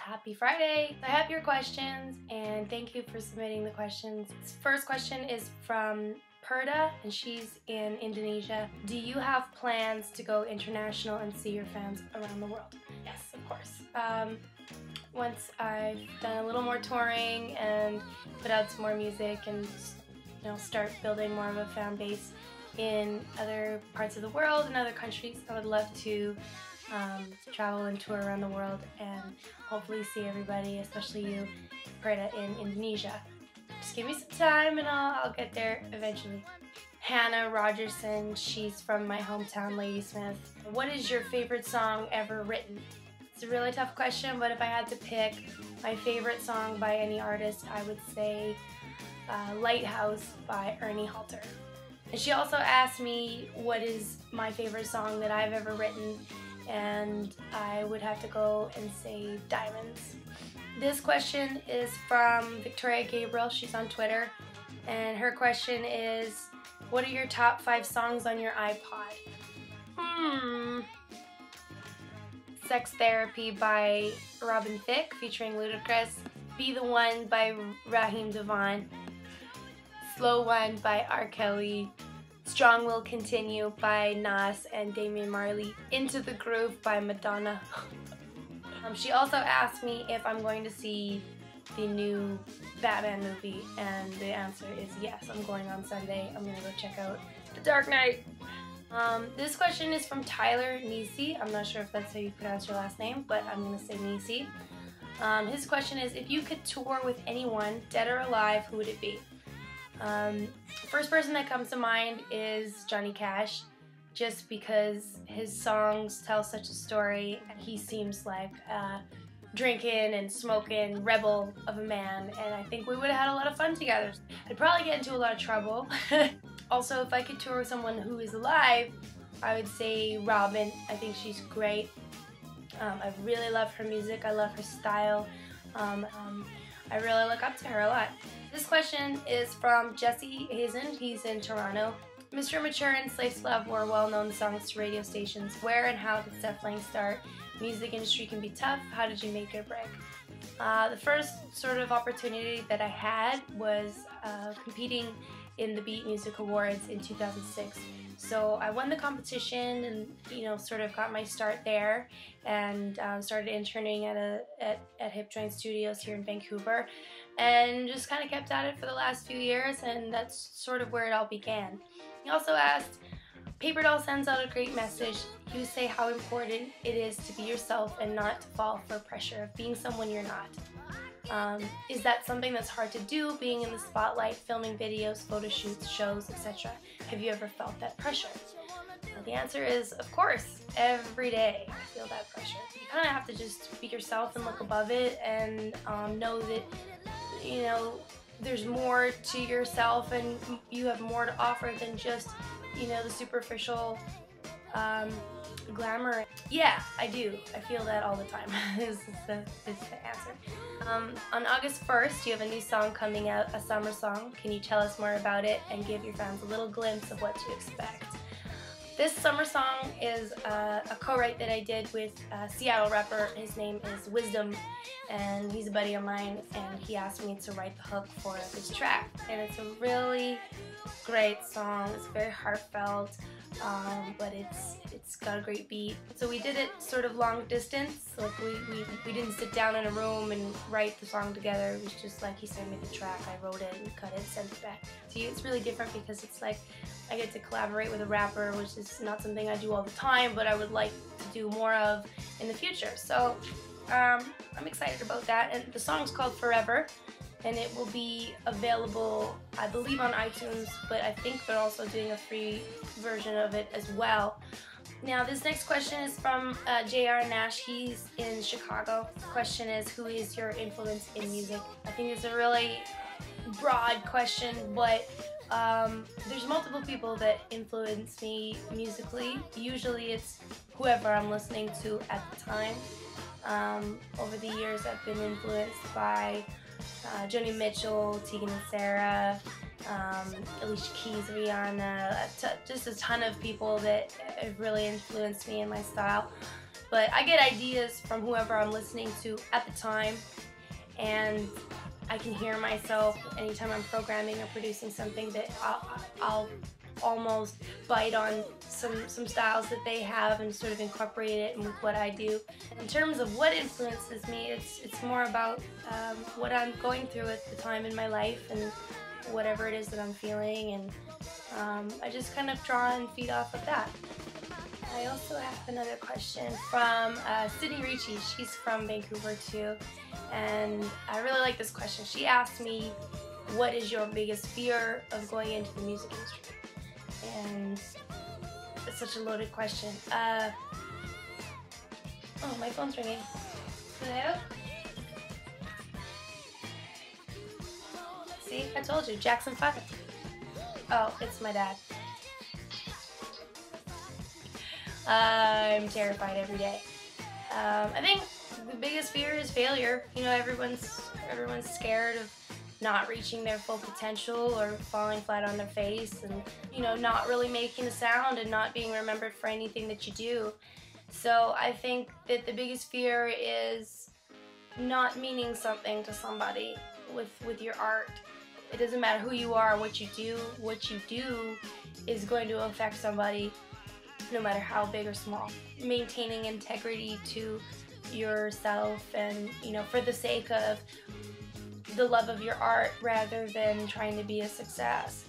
Happy Friday! I have your questions and thank you for submitting the questions. This first question is from Perda and she's in Indonesia. Do you have plans to go international and see your fans around the world? Yes, of course. Once I've done a little more touring and put out some more music and start building more of a fan base in other parts of the world and other countries, I would love to travel and tour around the world and hopefully see everybody, especially you, Perda, in Indonesia. Just give me some time and I'll get there eventually. Hannah Rogerson, she's from my hometown, Ladysmith. What is your favorite song ever written? It's a really tough question, but if I had to pick my favorite song by any artist, I would say Lighthouse by Ernie Halter. And she also asked me what is my favorite song that I've ever written, and I would have to go and say Diamonds. This question is from Victoria Gabriel, she's on Twitter, and her question is, what are your top 5 songs on your iPod? Sex Therapy by Robin Thicke featuring Ludacris, Be the One by Raheem DeVaughn, Slow One by R. Kelly, Strong Will Continue by Nas and Damian Marley, Into the Groove by Madonna. She also asked me if I'm going to see the new Batman movie, and the answer is yes. I'm going on Sunday. I'm going to go check out The Dark Knight. This question is from Tyler Nisi. I'm not sure if that's how you pronounce your last name, but I'm going to say Nisi. His question is, if you could tour with anyone, dead or alive, who would it be? First person that comes to mind is Johnny Cash, just because his songs tell such a story. He seems like a drinking and smoking rebel of a man, and I think we would have had a lot of fun together. I'd probably get into a lot of trouble. Also, if I could tour with someone who is alive, I would say Robin. I think she's great. I really love her music. I love her style. I really look up to her a lot. This question is from Jesse Hazen. He's in Toronto. Mr. Mature and Slaves Love were well-known songs to radio stations. Where and how did Stef Lang start? Music industry can be tough. How did you make your break? The first sort of opportunity that I had was competing in the Beat Music Awards in 2006. So I won the competition and sort of got my start there, and started interning at Hip Joint Studios here in Vancouver, and just kind of kept at it for the last few years, and that's sort of where it all began. He also asked, Paper Doll sends out a great message. You say how important it is to be yourself and not to fall for pressure of being someone you're not. Is that something that's hard to do, being in the spotlight, filming videos, photo shoots, shows, etc.? Have you ever felt that pressure? Well, the answer is, of course, every day I feel that pressure. You kind of have to just be yourself and look above it and know that, there's more to yourself and you have more to offer than just, the superficial glamour. Yeah, I do. I feel that all the time is the answer. On August 1st, you have a new song coming out, a summer song. Can you tell us more about it and give your fans a little glimpse of what to expect? This summer song is a co-write that I did with a Seattle rapper. His name is Wisdom, and he's a buddy of mine, and he asked me to write the hook for this track. And it's a really great song. It's very heartfelt, but it's got a great beat. So we did it sort of long distance. Like we didn't sit down in a room and write the song together. It was just like he sent me the track, I wrote it and cut it, sent it back to you. It's really different because it's like I get to collaborate with a rapper, which is not something I do all the time, but I would like to do more of in the future. So I'm excited about that. And the song's called Forever, and it will be available, I believe, on iTunes, but I think they're also doing a free version of it as well. Now, this next question is from J.R. Nash. He's in Chicago. The question is, who is your influence in music? I think it's a really broad question, but there's multiple people that influence me musically. Usually it's whoever I'm listening to at the time. Over the years, I've been influenced by Joni Mitchell, Tegan and Sara, Alicia Keys, Rihanna, just a ton of people that have really influenced me in my style. But I get ideas from whoever I'm listening to at the time, and I can hear myself anytime I'm programming or producing something that I'll almost bite on some styles that they have and sort of incorporate it with what I do. In terms of what influences me, it's more about what I'm going through at the time in my life and whatever it is that I'm feeling, and I just kind of draw and feed off of that. I also have another question from Sydney Ricci. She's from Vancouver too, and I really like this question. She asked me, what is your biggest fear of going into the music industry? And it's such a loaded question. Oh, my phone's ringing. Hello? See, I told you, Jackson 5. Oh, it's my dad. I'm terrified every day. I think the biggest fear is failure. You know, everyone's scared of not reaching their full potential or falling flat on their face, and you know, not really making a sound and not being remembered for anything that you do. So I think that the biggest fear is not meaning something to somebody with your art. It doesn't matter who you are, what you do is going to affect somebody, no matter how big or small. Maintaining integrity to yourself, and you know, for the sake of the love of your art rather than trying to be a success.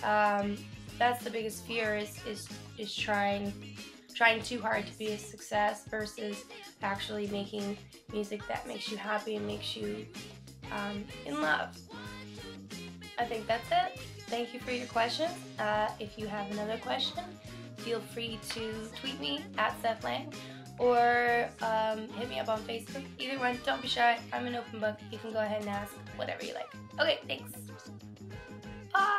That's the biggest fear, is trying too hard to be a success versus actually making music that makes you happy and makes you in love. I think that's it. Thank you for your questions. If you have another question, feel free to tweet me at Stef Lang, or hit me up on Facebook. Either one, don't be shy. I'm an open book. You can go ahead and ask whatever you like. Okay, thanks. Bye.